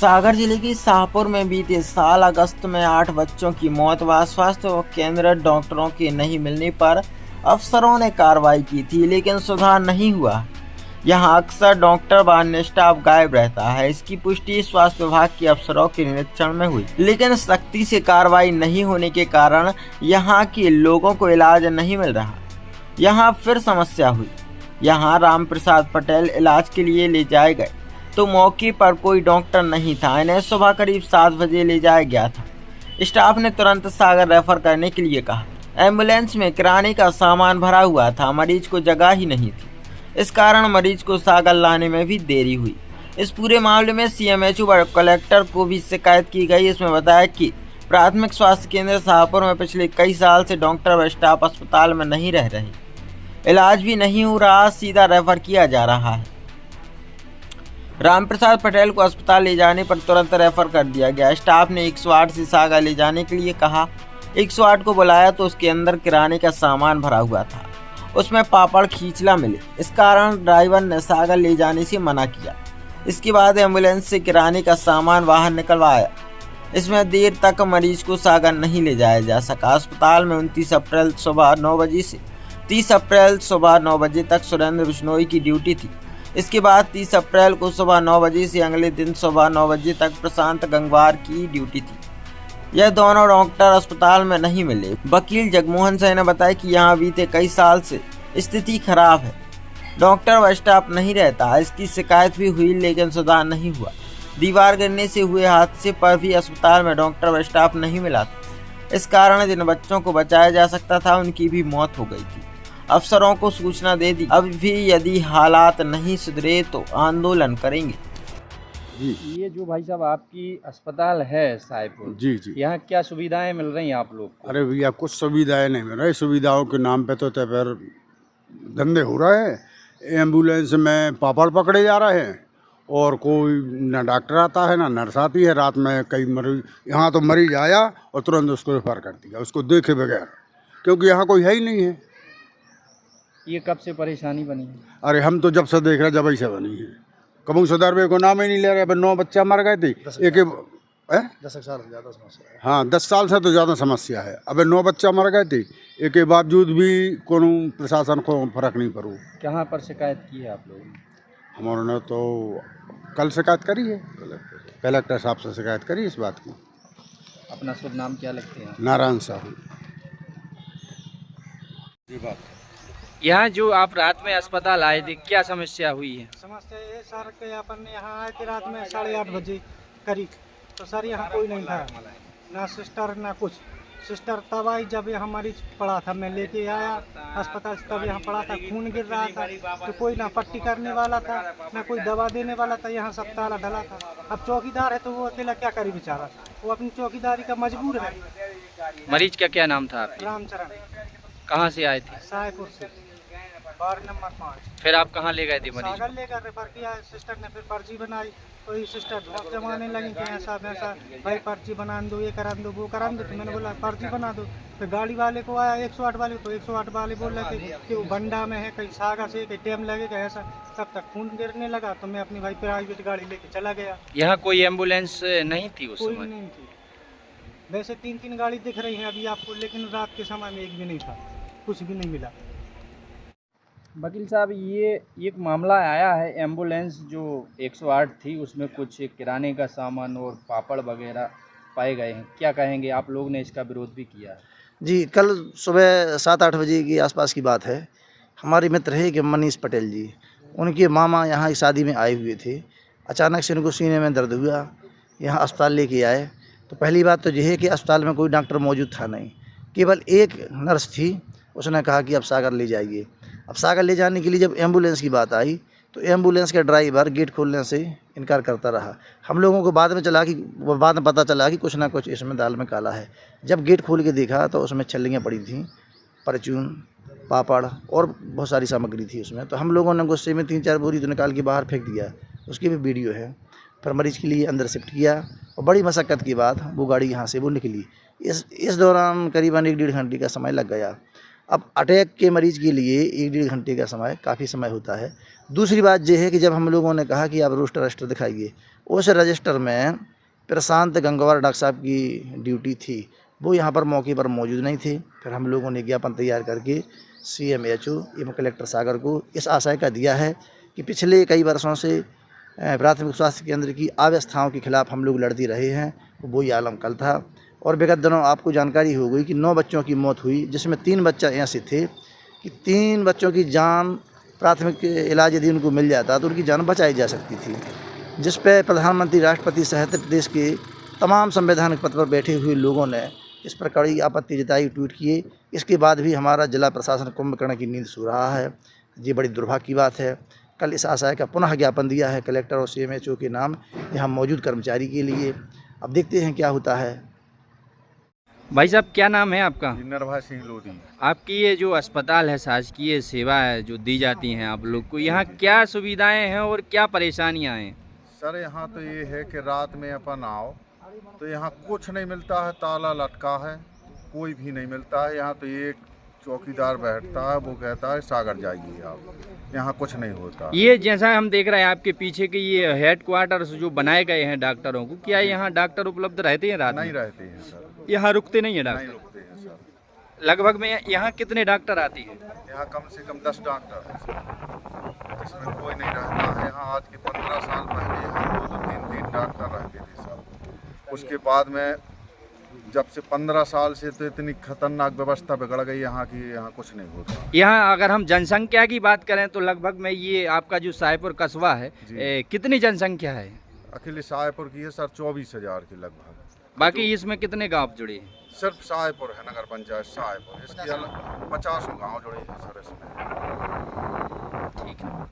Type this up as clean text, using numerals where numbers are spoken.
सागर जिले की शाहपुर में बीते साल अगस्त में 8 बच्चों की मौत व स्वास्थ्य केंद्र डॉक्टरों के नहीं मिलने पर अफसरों ने कार्रवाई की थी, लेकिन सुधार नहीं हुआ। यहां अक्सर डॉक्टर व अन्य स्टाफ गायब रहता है। इसकी पुष्टि स्वास्थ्य विभाग के अफसरों के निरीक्षण में हुई, लेकिन सख्ती से कार्रवाई नहीं होने के कारण यहां के लोगों को इलाज नहीं मिल रहा। यहां फिर समस्या हुई। यहां रामप्रसाद पटेल इलाज के लिए ले जाए गए तो मौके पर कोई डॉक्टर नहीं था। इन्हें सुबह करीब 7 बजे ले जाया गया था। स्टाफ ने तुरंत सागर रेफर करने के लिए कहा। एम्बुलेंस में किराने का सामान भरा हुआ था, मरीज को जगह ही नहीं थी। इस कारण मरीज को सागर लाने में भी देरी हुई। इस पूरे मामले में सीएमएचओ व कलेक्टर को भी शिकायत की गई। इसमें बताया कि प्राथमिक स्वास्थ्य केंद्र शाहपुर में पिछले कई साल से डॉक्टर व स्टाफ अस्पताल में नहीं रह रहे, इलाज भी नहीं हो रहा, सीधा रेफर किया जा रहा है। रामप्रसाद पटेल को अस्पताल ले जाने पर तुरंत रेफर कर दिया गया। स्टाफ ने 108 से सागर ले जाने के लिए कहा। 108 को बुलाया तो उसके अंदर किराने का सामान भरा हुआ था, उसमें पापड़ खींचला मिले। इस कारण ड्राइवर ने सागर ले जाने से मना किया। इसके बाद एम्बुलेंस से किराने का सामान बाहर निकलवाया। इसमें देर तक मरीज को सागर नहीं ले जाया जा सका। अस्पताल में 29 अप्रैल सुबह 9 बजे से 30 अप्रैल सुबह 9 बजे तक सुरेंद्र बिश्नोई की ड्यूटी थी। इसके बाद 30 अप्रैल को सुबह 9 बजे से अगले दिन सुबह 9 बजे तक प्रशांत गंगवार की ड्यूटी थी। यह दोनों डॉक्टर अस्पताल में नहीं मिले। वकील जगमोहन सिंह ने बताया कि यहाँ बीते कई साल से स्थिति खराब है, डॉक्टर व स्टाफ नहीं रहता। इसकी शिकायत भी हुई, लेकिन सुधार नहीं हुआ। दीवार गिरने से हुए हादसे पर भी अस्पताल में डॉक्टर व स्टाफ नहीं मिला था। इस कारण जिन बच्चों को बचाया जा सकता था, उनकी भी मौत हो गई थी। अफसरों को सूचना दे दी। अब भी यदि हालात नहीं सुधरे तो आंदोलन करेंगे। जी, ये जो भाई साहब आपकी अस्पताल है साहेबपुर, जी जी। यहाँ क्या सुविधाएं मिल रही हैं आप लोग को? अरे भैया, कुछ सुविधाएं नहीं मिल रही। सुविधाओं के नाम पे तो फिर धंधे हो रहे हैं। एम्बुलेंस में पापड़ पकड़े जा रहे हैं और कोई ना डॉक्टर आता है ना नर्स आती है। रात में कई मरीज, यहाँ तो मरीज आया और तुरंत उसको रेफर कर दिया, उसको देखे बगैर, क्योंकि यहाँ कोई है ही नहीं है। ये कब से परेशानी बनी है? अरे हम तो जब से देख रहे जब ऐसे बनी है। कबू सुधार को नाम ही नहीं ले रहे। अब 9 बच्चा मर गए थे। एक 10 साल से ज़्यादा समस्या है। हाँ, 10 साल से तो ज़्यादा समस्या है। अब 9 बच्चा मर गए थे, एक के बावजूद भी कोनो प्रशासन को फर्क नहीं पड़ू। कहाँ पर शिकायत की है आप लोगों ने? हमारे ने तो कल शिकायत करी है, कलेक्टर साहब से शिकायत करी इस बात की। अपना शुभ नाम क्या लिखते हैं? नारायण साहू। यहाँ जो आप रात में अस्पताल आए थे, क्या समस्या हुई है? समस्या ये सर के अपन यहाँ आए थे रात में 8:30 बजे करीब। तो सर यहाँ कोई नहीं था, ना सिस्टर ना कुछ। सिस्टर तब आई जब यहाँ मरीज पड़ा था। मैं लेके आया अस्पताल से, तब यहाँ पड़ा था, खून गिर रहा था। तो कोई ना पट्टी करने वाला था, ना कोई दवा देने वाला था। यहाँ सब ताला डला था। अब चौकीदार है तो वो अकेला क्या करे बेचारा, वो अपनी चौकीदारी का मजबूर है। मरीज का क्या नाम था आपके? रामचरण, कहाँ से आए थे? साहेबपुर से, वार्ड नंबर 5। फिर आप कहाँ ले गए थे मरीज? सागर लेकर रेफर किया। सिस्टर ने फिर पर्ची बनाई, तो ये सिस्टर ढोक जमाने लगी कि ऐसा वैसा, भाई पर्ची बना दो, ये करा दो, वो करा दो। तो मैंने बोला पर्ची बना दो। फिर गाड़ी वाले को आया 108 वाले, तो 108 वाले बोल रहे थे कि वो बंडा में है, कहीं सागर से, कहीं टाइम लगेगा ऐसा। तब तक खून गिरने लगा तो मैं अपनी भाई प्राइवेट गाड़ी लेके चला गया। यहाँ कोई एम्बुलेंस नहीं थी उस कोई समय? नहीं थी। वैसे 3-3 गाड़ी दिख रही है अभी आपको, लेकिन रात के समय में एक भी नहीं था, कुछ भी नहीं मिला। वकील साहब, ये एक मामला आया है, एम्बुलेंस जो 108 थी उसमें कुछ किराने का सामान और पापड़ वगैरह पाए गए हैं, क्या कहेंगे? आप लोग ने इसका विरोध भी किया है। जी, कल सुबह 7-8 बजे की आसपास की बात है। हमारे मित्र है कि मनीष पटेल जी, उनके मामा यहाँ की शादी में आए हुए थे। अचानक से उनको सीने में दर्द हुआ, यहाँ अस्पताल लेके आए। तो पहली बात तो यह है कि अस्पताल में कोई डॉक्टर मौजूद था नहीं, केवल एक नर्स थी। उसने कहा कि अब सागर ले जाइए। अब सागर ले जाने के लिए जब एम्बुलेंस की बात आई तो एम्बुलेंस का ड्राइवर गेट खोलने से इनकार करता रहा। हम लोगों को बाद में पता चला कि कुछ ना कुछ इसमें दाल में काला है। जब गेट खोल के देखा तो उसमें छल्लियाँ पड़ी थीं, परचून, पापड़ और बहुत सारी सामग्री थी उसमें। तो हम लोगों ने गुस्से में 3-4 बोरी तो निकाल के बाहर फेंक दिया, उसकी भी वीडियो है। फिर मरीज़ के लिए अंदर शिफ्ट किया और बड़ी मशक्क़त के बाद वो गाड़ी यहाँ से वो निकली। इस दौरान करीबन 1-1.5 घंटे का समय लग गया। अब अटैक के मरीज़ के लिए 1-1.5 घंटे का समय काफ़ी समय होता है। दूसरी बात ये है कि जब हम लोगों ने कहा कि आप रजिस्टर दिखाइए, उस रजिस्टर में प्रशांत गंगवार डॉक्टर साहब की ड्यूटी थी, वो यहाँ पर मौके पर मौजूद नहीं थे। फिर हम लोगों ने ज्ञापन तैयार करके CMHO एवं कलेक्टर सागर को इस आशय का दिया है कि पिछले कई वर्षों से प्राथमिक स्वास्थ्य केंद्र की अव्यवस्थाओं के खिलाफ हम लोग लड़ते रहे हैं। वो ये आलम कल था और विगत दिनों आपको जानकारी हो गई कि 9 बच्चों की मौत हुई, जिसमें 3 बच्चा ऐसे थे कि 3 बच्चों की जान प्राथमिक इलाज यदि उनको मिल जाता तो उनकी जान बचाई जा सकती थी, जिस पे प्रधानमंत्री, राष्ट्रपति सहित प्रदेश के तमाम संवैधानिक पद पर बैठे हुए लोगों ने इस पर कड़ी आपत्ति जताई, ट्वीट किए। इसके बाद भी हमारा जिला प्रशासन कुंभकर्ण की नींद सो रहा है। ये बड़ी दुर्भाग्य की बात है। कल इस आशय का पुनः ज्ञापन दिया है कलेक्टर और CMHO के नाम यहाँ मौजूद कर्मचारी के लिए। अब देखते हैं क्या होता है। भाई साहब, क्या नाम है आपका? नरभा सिंह लोधी। आपकी ये जो अस्पताल है, शासकीय सेवा है जो दी जाती हैं आप लोग को, यहाँ क्या सुविधाएं हैं और क्या परेशानियां हैं? सर यहाँ तो ये है कि रात में अपन आओ तो यहाँ कुछ नहीं मिलता है, ताला लटका है, कोई भी नहीं मिलता है। यहाँ तो एक चौकीदार बैठता है, वो कहता है सागर जाइए आप, यहाँ कुछ नहीं होता। ये जैसा हम देख रहे हैं आपके पीछे के ये हेड क्वार्टर्स जो बनाए गए हैं डॉक्टरों को, क्या यहाँ डॉक्टर उपलब्ध रहते हैं रात में? नहीं रहते हैं सर, यहाँ रुकते नहीं है नहीं डॉक्टर? रुकते हैं सर। लगभग में यहाँ कितने डॉक्टर आती है? यहाँ कम से कम 10 डॉक्टर हैं सर, इसमें कोई नहीं रहता है। यहाँ आज के 15 साल पहले यहाँ 2-3 डॉक्टर रहते थे सर। उसके बाद में जब से 15 साल से तो इतनी खतरनाक व्यवस्था बिगड़ गई यहाँ की, यहाँ कुछ नहीं होता। यहाँ अगर हम जनसंख्या की बात करें तो लगभग में ये आपका जो साहेबपुर कस्बा है, कितनी जनसंख्या है? अकेले साहेबपुर की है सर 24,000 के लगभग। बाकी इसमें कितने गांव जुड़े हैं? सिर्फ साहेबपुर है, नगर पंचायत साहेबपुर, इसके 50 गाँव जुड़े हैं सर इसमें। ठीक है।